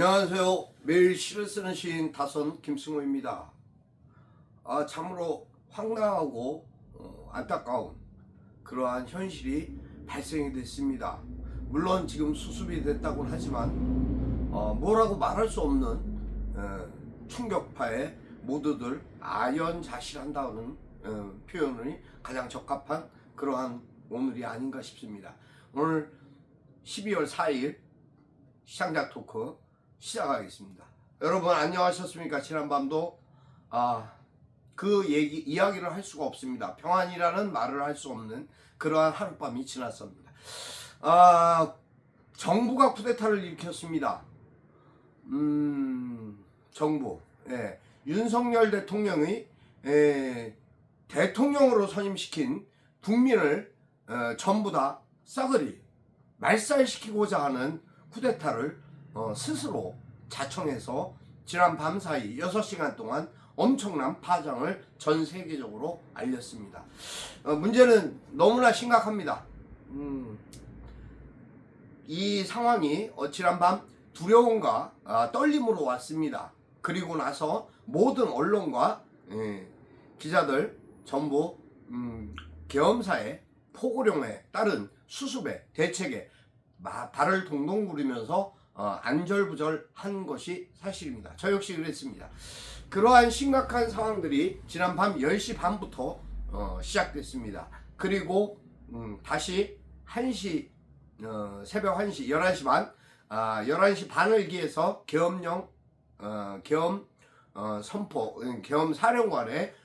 안녕하세요. 매일 시를 쓰는 시인 다선 김승호입니다. 참으로 황당하고 안타까운 그러한 현실이 발생이 됐습니다. 물론 지금 수습이 됐다고는 하지만 뭐라고 말할 수 없는 충격파에 모두들 아연자실한다는 표현이 가장 적합한 그러한 오늘이 아닌가 싶습니다. 오늘 12월 4일 시장작 토크 시작하겠습니다. 여러분 안녕하셨습니까? 지난밤도 그 이야기를 할 수가 없습니다. 평안이라는 말을 할 수 없는 그러한 하룻밤이 지났습니다. 정부가 쿠데타를 일으켰습니다. 정부, 윤석열 대통령의 대통령으로 선임시킨 국민을 전부 다 싸그리 말살시키고자 하는 쿠데타를 스스로 자청해서 지난 밤사이 6시간 동안 엄청난 파장을 전 세계적으로 알렸습니다. 문제는 너무나 심각합니다. 이 상황이 지난 밤 두려움과 떨림으로 왔습니다. 그리고 나서 모든 언론과 기자들 전부 계엄사에 포고령에 따른 수습에 대책에 발을 동동 구르면서 안절부절한 것이 사실입니다. 저 역시 그랬습니다. 그러한 심각한 상황들이 지난 밤 10시 반부터 시작됐습니다. 그리고 다시 1시 새벽 1시 11시 반 11시 반을 기해서 계엄령 계엄 선포 계엄 사령관의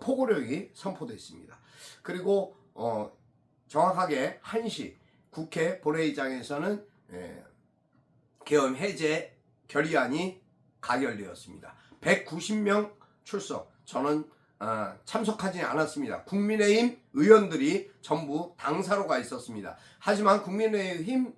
포고령이 선포됐습니다. 그리고 정확하게 1시 국회 본회의장에서는 계엄 해제 결의안이 가결되었습니다. 190명 출석. 저는 참석하지 않았습니다. 국민의힘 의원들이 전부 당사로가 있었습니다. 하지만 국민의힘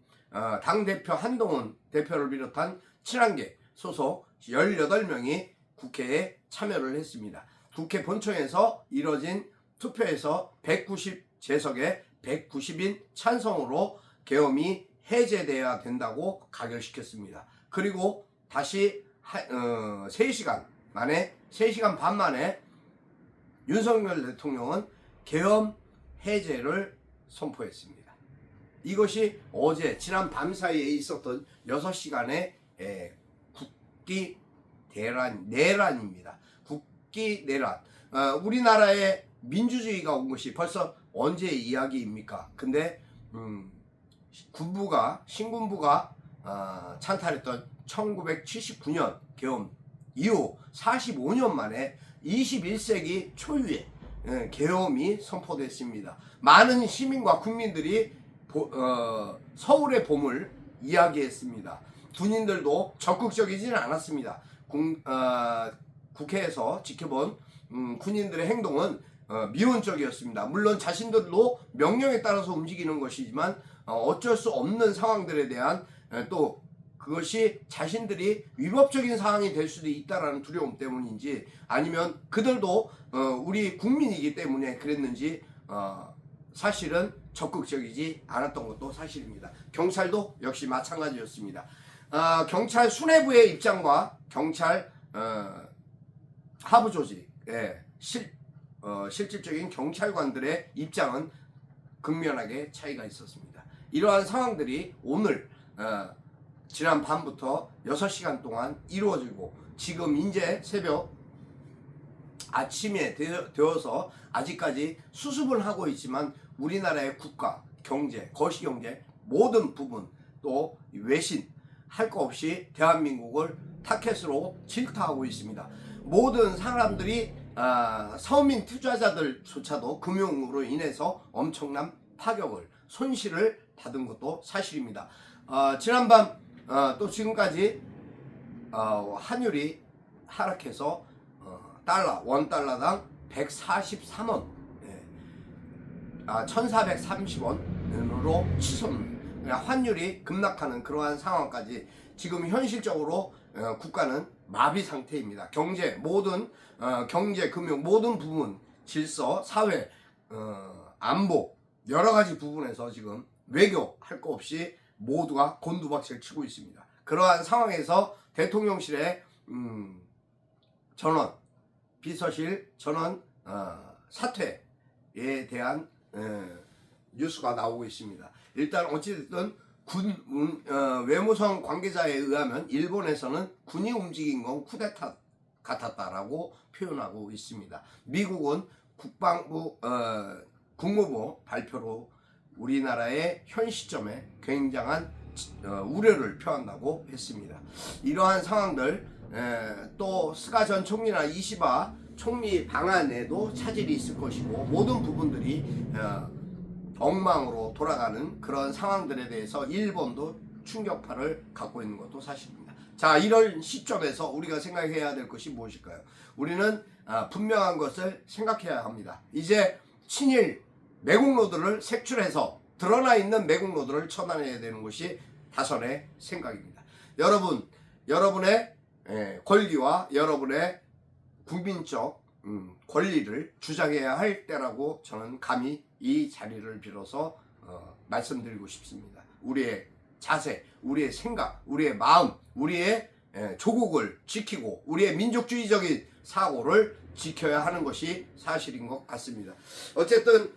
당대표 한동훈 대표를 비롯한 친한계 소속 18명이 국회에 참여를 했습니다. 국회 본청에서 이뤄진 투표에서 190재석에 190인 찬성으로 계엄이 해제돼야 된다고 가결시켰습니다. 그리고 다시 3시간 반 만에 윤석열 대통령은 계엄 해제를 선포했습니다. 이것이 어제 지난 밤 사이에 있었던 6시간의 국기 내란입니다. 국기 내란. 우리나라에 민주주의가 온 것이 벌써 언제의 이야기입니까? 근데 신군부가 찬탈했던 1979년 계엄 이후 45년 만에 21세기 초유의 계엄이 선포됐습니다. 많은 시민과 국민들이 서울의 봄을 이야기했습니다. 군인들도 적극적이지는 않았습니다. 국회에서 지켜본 군인들의 행동은 미온적이었습니다. 물론 자신들도 명령에 따라서 움직이는 것이지만 어쩔 수 없는 상황들에 대한 또 그것이 자신들이 위법적인 상황이 될 수도 있다라는 두려움 때문인지 아니면 그들도 우리 국민이기 때문에 그랬는지 사실은 적극적이지 않았던 것도 사실입니다. 경찰도 역시 마찬가지였습니다. 경찰 수뇌부의 입장과 경찰 하부 조직 실질적인 경찰관들의 입장은 극명하게 차이가 있었습니다. 이러한 상황들이 오늘 지난 밤부터 6시간 동안 이루어지고 지금 이제 새벽 아침에 되어서 아직까지 수습을 하고 있지만 우리나라의 국가, 경제, 거시경제 모든 부분 또 외신 할 거 없이 대한민국을 타켓으로 질타하고 있습니다. 모든 사람들이 서민 투자자들조차도 금융으로 인해서 엄청난 파격을 손실을 받은 것도 사실입니다. 지난밤 또 지금까지 환율이 하락해서 원 달러당 143원 1430원으로 치솟는 환율이 급락하는 그러한 상황까지 지금 현실적으로 국가는 마비 상태입니다. 모든 경제, 금융 모든 부분, 질서, 사회, 안보 여러 가지 부분에서 지금 외교 할 거 없이 모두가 곤두박질 치고 있습니다. 그러한 상황에서 대통령실의 전원, 비서실 전원 사퇴에 대한 뉴스가 나오고 있습니다. 일단 어찌됐든 외무성 관계자에 의하면 일본에서는 군이 움직인 건 쿠데타 같았다라고 표현하고 있습니다. 미국은 국방부 국무부 발표로 우리나라의 현 시점에 굉장한 우려를 표한다고 했습니다. 이러한 상황들 또 스가 전 총리나 이시바 총리 방안에도 차질이 있을 것이고 모든 부분들이 엉망으로 돌아가는 그런 상황들에 대해서 일본도 충격파를 갖고 있는 것도 사실입니다. 자, 이런 시점에서 우리가 생각해야 될 것이 무엇일까요? 우리는 분명한 것을 생각해야 합니다. 이제 친일 매국노들을 색출해서 드러나 있는 매국노들을 처단해야 되는 것이 다선의 생각입니다. 여러분의 권리와 여러분의 국민적 권리를 주장해야 할 때라고 저는 감히 이 자리를 빌어서 말씀드리고 싶습니다. 우리의 자세, 우리의 생각, 우리의 마음, 우리의 조국을 지키고 우리의 민족주의적인 사고를 지켜야 하는 것이 사실인 것 같습니다. 어쨌든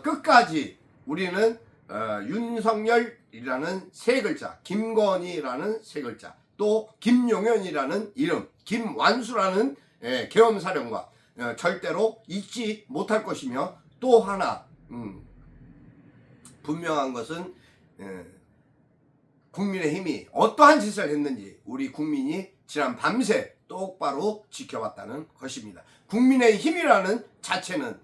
끝까지 우리는 윤석열이라는 세 글자, 김건희라는 세 글자, 또 김용현이라는 이름, 김완수라는 계엄사령관 절대로 잊지 못할 것이며, 또 하나 분명한 것은 국민의힘이 어떠한 짓을 했는지 우리 국민이 지난 밤새 똑바로 지켜봤다는 것입니다. 국민의힘이라는 자체는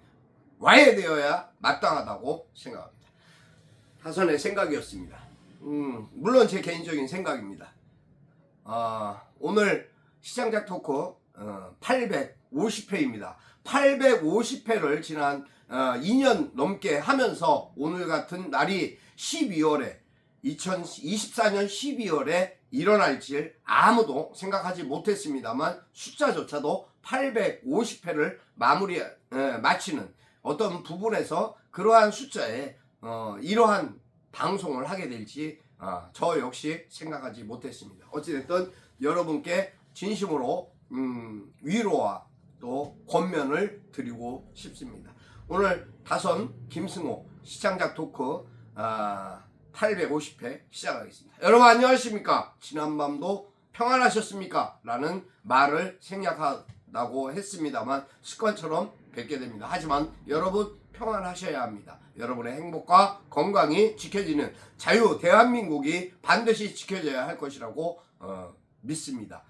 와해되어야 마땅하다고 생각합니다. 다선의 생각이었습니다. 물론 제 개인적인 생각입니다. 오늘 시장작 토크 850회입니다. 850회를 지난 2년 넘게 하면서 오늘 같은 날이 2024년 12월에 일어날 줄 아무도 생각하지 못했습니다만, 숫자조차도 850회를 마치는 어떤 부분에서 그러한 숫자에 이러한 방송을 하게 될지 저 역시 생각하지 못했습니다. 어찌됐든 여러분께 진심으로 위로와 또 권면을 드리고 싶습니다. 오늘 다선 김승호 시장작 토크 850회 시작하겠습니다. 여러분 안녕하십니까? 지난밤도 평안하셨습니까? 라는 말을 생략하다고 했습니다만 습관처럼 뵙게 됩니다. 하지만 여러분 평안하셔야 합니다. 여러분의 행복과 건강이 지켜지는 자유 대한민국이 반드시 지켜져야 할 것이라고 믿습니다.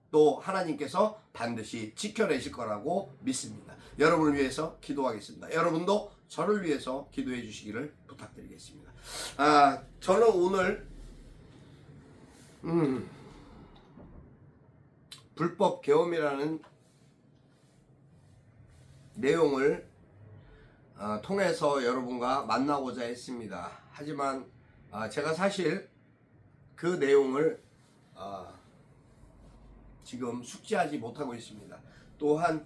또 하나님께서 반드시 지켜내실 거라고 믿습니다. 여러분을 위해서 기도하겠습니다. 여러분도 저를 위해서 기도해 주시기를 부탁드리겠습니다. 저는 오늘 불법 계엄이라는 내용을 통해서 여러분과 만나고자 했습니다. 하지만 제가 사실 그 내용을 지금 숙지하지 못하고 있습니다. 또한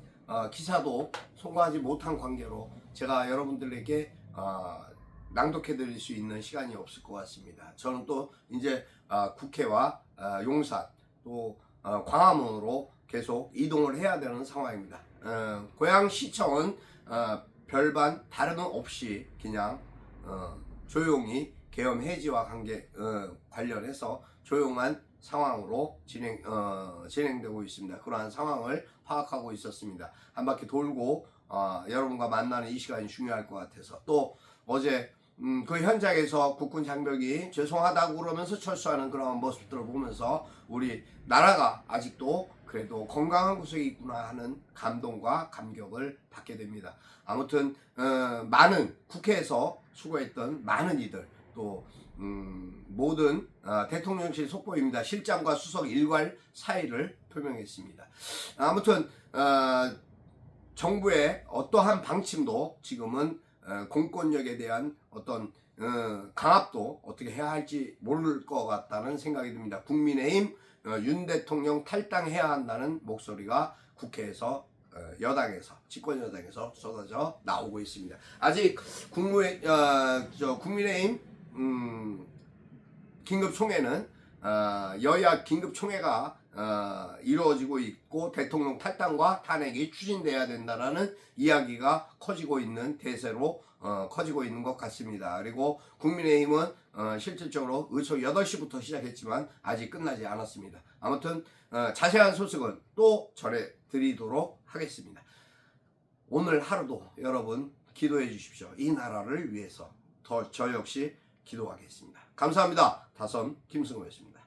기사도 송고하지 못한 관계로 제가 여러분들에게 낭독해 드릴 수 있는 시간이 없을 것 같습니다. 저는 또 이제 국회와 용산 또 광화문으로 계속 이동을 해야 되는 상황입니다. 고양시청은 별반 다름은 없이 그냥 조용히 계엄 해지와 관련해서 조용한 상황으로 진행되고 있습니다. 그러한 상황을 파악하고 있었습니다. 한 바퀴 돌고 여러분과 만나는 이 시간이 중요할 것 같아서, 또 어제 그 현장에서 국군 장벽이 죄송하다고 그러면서 철수하는 그런 모습들을 보면서 우리 나라가 아직도 그래도 건강한 구석이 있구나 하는 감동과 감격을 받게 됩니다. 아무튼 많은 국회에서 수고했던 많은 이들, 또 모든 대통령실 속보입니다. 실장과 수석 일괄 사의를 표명했습니다. 아무튼 정부의 어떠한 방침도 지금은 공권력에 대한 어떤 강압도 어떻게 해야 할지 모를 것 같다는 생각이 듭니다. 국민의힘 윤 대통령 탈당해야 한다는 목소리가 국회에서 여당에서, 집권 여당에서 쏟아져 나오고 있습니다. 아직 국민의힘 긴급총회는 여야 긴급총회가 이루어지고 있고 대통령 탈당과 탄핵이 추진돼야 된다라는 이야기가 커지고 있는 대세로 커지고 있는 것 같습니다. 그리고 국민의힘은 실질적으로 의총 8시부터 시작했지만 아직 끝나지 않았습니다. 아무튼 자세한 소식은 또 전해드리도록 하겠습니다. 오늘 하루도 여러분 기도해 주십시오. 이 나라를 위해서 저 역시 기도하겠습니다. 감사합니다. 다선 김승호였습니다.